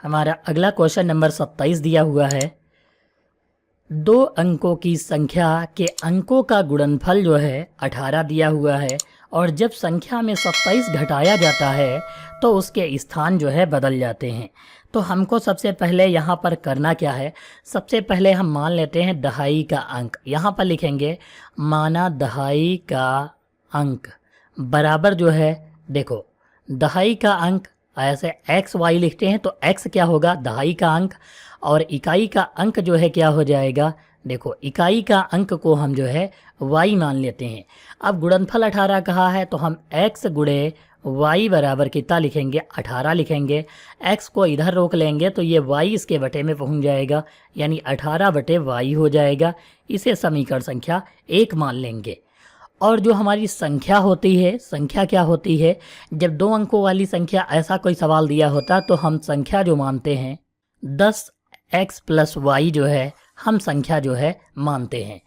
हमारा अगला question number 27 दिया हुआ है। दो अंकों की संख्या के अंकों का गुणनफल जो है 18 दिया हुआ है और जब संख्या में 27 घटाया जाता है तो उसके स्थान जो है बदल जाते हैं। तो हमको सबसे पहले यहाँ पर करना क्या है, सबसे पहले हम मान लेते हैं दहाई का अंक। यहाँ पर लिखेंगे माना दहाई का अंक बराबर जो है, देखो दहाई का अंक ऐसे एक्स वाई लिखते हैं तो एक्स क्या होगा, दहाई का अंक, और इकाई का अंक जो है क्या हो जाएगा, देखो इकाई का अंक को हम जो है y मान लेते हैं। अब गुणनफल 18 कहा है तो हम x गुणे y बराबर कितना लिखेंगे, 18 लिखेंगे। x को इधर रोक लेंगे तो ये y इसके बटे में पहुंच जाएगा, यानी 18 बटे y हो जाएगा। इसे समीकरण संख्या 1 मान लेंगे। और जो हमारी संख्या होती है, संख्या क्या होती है, जब दो अंकों वाली संख्या ऐसा कोई सवाल दिया होता तो हम संख्या जो मानते हैं 10x प्लस वाई जो है हम संख्या जो है मानते हैं।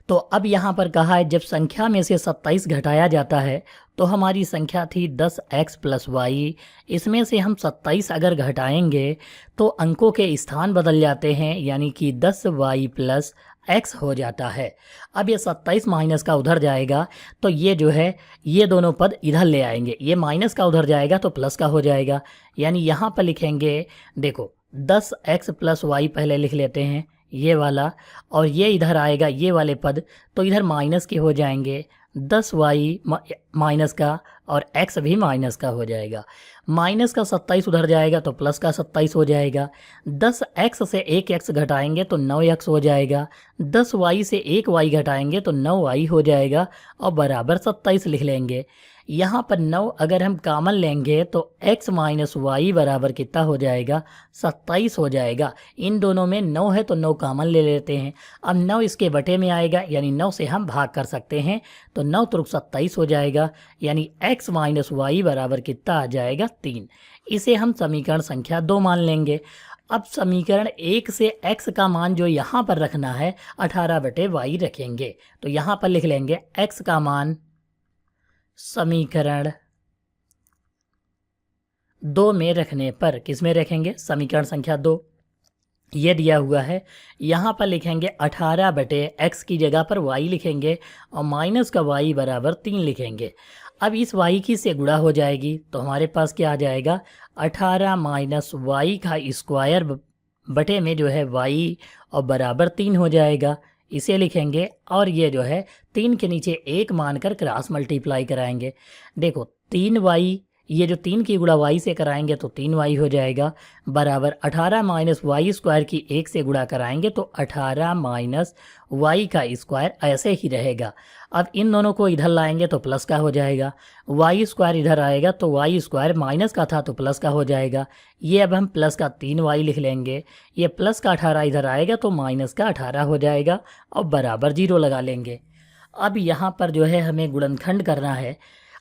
तो अब यहाँ पर कहा है जब संख्या में से 27 घटाया जाता है तो हमारी संख्या थी 10x प्लस वाई, इसमें से हम 27 अगर घटाएंगे तो अंकों के स्थान बदल जाते हैं, यानी कि 10y प्लस x हो जाता है। अब ये 27 माइनस का उधर जाएगा तो ये जो है ये दोनों पद इधर ले आएंगे, ये माइनस का उधर जाएगा तो प्लस का हो जाएगा। यानी यहाँ पर लिखेंगे, देखो 10x प्लस वाई पहले लिख लेते हैं ये वाला, और ये इधर आएगा ये वाले पद तो इधर माइनस के हो जाएंगे, 10y माइनस का और x भी माइनस का हो जाएगा। माइनस का 27 उधर जाएगा तो प्लस का 27 हो जाएगा। 10x से 1x घटाएंगे तो 9x हो जाएगा। 10y से 1y घटाएंगे तो 9y हो जाएगा और बराबर 27 लिख लेंगे। यहाँ पर 9 अगर हम कॉमन लेंगे तो x माइनस वाई बराबर कितना हो जाएगा, 27 हो जाएगा। इन दोनों में 9 है तो 9 कॉमन ले लेते हैं। अब 9 इसके बटे में आएगा, यानी 9 से हम भाग कर सकते हैं तो 9 त्रुक 27 हो जाएगा, यानी x माइनस वाई बराबर कितना आ जाएगा, 3। इसे हम समीकरण संख्या 2 मान लेंगे। अब समीकरण 1 से x का मान जो यहाँ पर रखना है 18 बटे वाई रखेंगे। तो यहाँ पर लिख लेंगे x का मान समीकरण 2 में रखने पर, किस में रखेंगे, समीकरण संख्या 2 ये दिया हुआ है। यहाँ पर लिखेंगे 18 बटे x की जगह पर y लिखेंगे और माइनस का y बराबर 3 लिखेंगे। अब इस y की से गुणा हो जाएगी तो हमारे पास क्या आ जाएगा, 18 माइनस वाई का स्क्वायर बटे में जो है y और बराबर 3 हो जाएगा। इसे लिखेंगे और ये जो है 3 के नीचे 1 मानकर क्रॉस मल्टीप्लाई कराएंगे। देखो 3y, ये जो 3 की गुणा y से कराएंगे तो 3y हो जाएगा, बराबर 18 माइनस वाई स्क्वायर की 1 से गुणा कराएंगे तो 18 माइनस वाई का स्क्वायर ऐसे ही रहेगा। अब इन दोनों को इधर लाएंगे तो प्लस का हो जाएगा, वाई स्क्वायर इधर आएगा तो वाई स्क्वायर माइनस का था तो प्लस का हो जाएगा। ये अब हम प्लस का 3y लिख लेंगे, ये प्लस का 18 इधर आएगा तो माइनस का 18 हो जाएगा और बराबर 0 लगा लेंगे। अब यहाँ पर जो है हमें गुणनखंड करना है।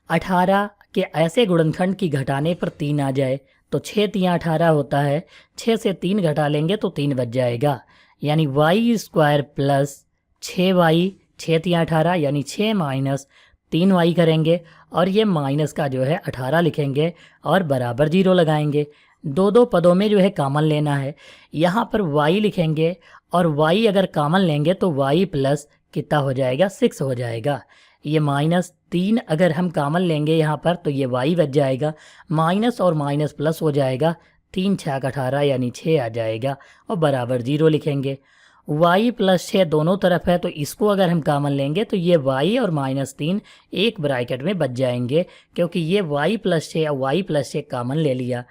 18 के ऐसे गुणनखंड की घटाने पर 3 आ जाए तो 6 तियाँ 18 होता है, 6 से 3 घटा लेंगे तो 3 बच जाएगा, यानी वाई स्क्वायर प्लस 6y, 6 तियाँ 18 यानी 6 माइनस 3y करेंगे और ये माइनस का जो है 18 लिखेंगे और बराबर 0 लगाएंगे। दो पदों में जो है कॉमन लेना है, यहाँ पर y लिखेंगे और y अगर कॉमन लेंगे तो y प्लस कितना हो जाएगा, 6 हो जाएगा। ये माइनस 3 अगर हम कॉमन लेंगे यहाँ पर तो ये y बच जाएगा, माइनस और माइनस प्लस हो जाएगा, 3 6 18 यानी 6 आ जाएगा और बराबर 0 लिखेंगे। y प्लस 6 दोनों तरफ है तो इसको अगर हम कॉमन लेंगे तो ये y और माइनस 3 एक ब्रैकेट में बच जाएंगे, क्योंकि ये y प्लस 6 और y प्लस 6 कॉमन ले लिया।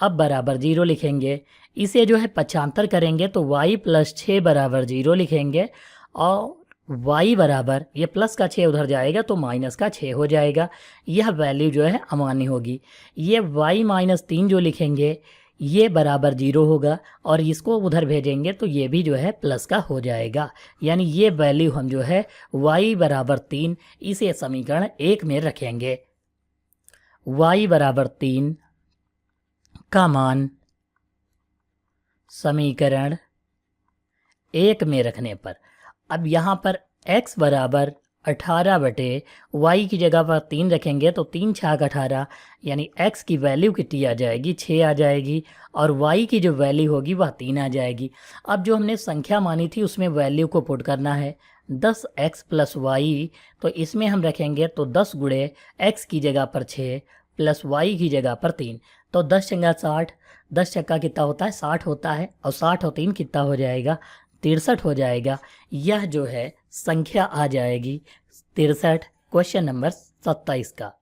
अब बराबर 0 लिखेंगे, इसे जो है पक्षांतर करेंगे तो y प्लस 6 बराबर 0 लिखेंगे और y बराबर ये प्लस का 6 उधर जाएगा तो माइनस का 6 हो जाएगा। यह वैल्यू जो है अमान्य होगी। ये y माइनस 3 जो लिखेंगे ये बराबर 0 होगा और इसको उधर भेजेंगे तो ये भी जो है प्लस का हो जाएगा, यानी ये वैल्यू हम जो है y बराबर 3 इसे समीकरण 1 में रखेंगे। y बराबर 3 का मान समीकरण 1 में रखने पर, अब यहाँ पर x बराबर 18/y की जगह पर 3 रखेंगे तो 3 छाक 18, यानी x की वैल्यू कितनी आ जाएगी, 6 आ जाएगी, और y की जो वैल्यू होगी वह 3 आ जाएगी। अब जो हमने संख्या मानी थी उसमें वैल्यू को पुट करना है, 10x + y, तो इसमें हम रखेंगे तो 10 गुणे x की जगह पर 6 प्लस y की जगह पर 3, तो 10 छंगा 60, 10 छक्का कितना होता है, 60 होता है, और 60 और 3 कितना हो जाएगा, 63 हो जाएगा। यह जो है संख्या आ जाएगी 63, क्वेश्चन नंबर 27 का।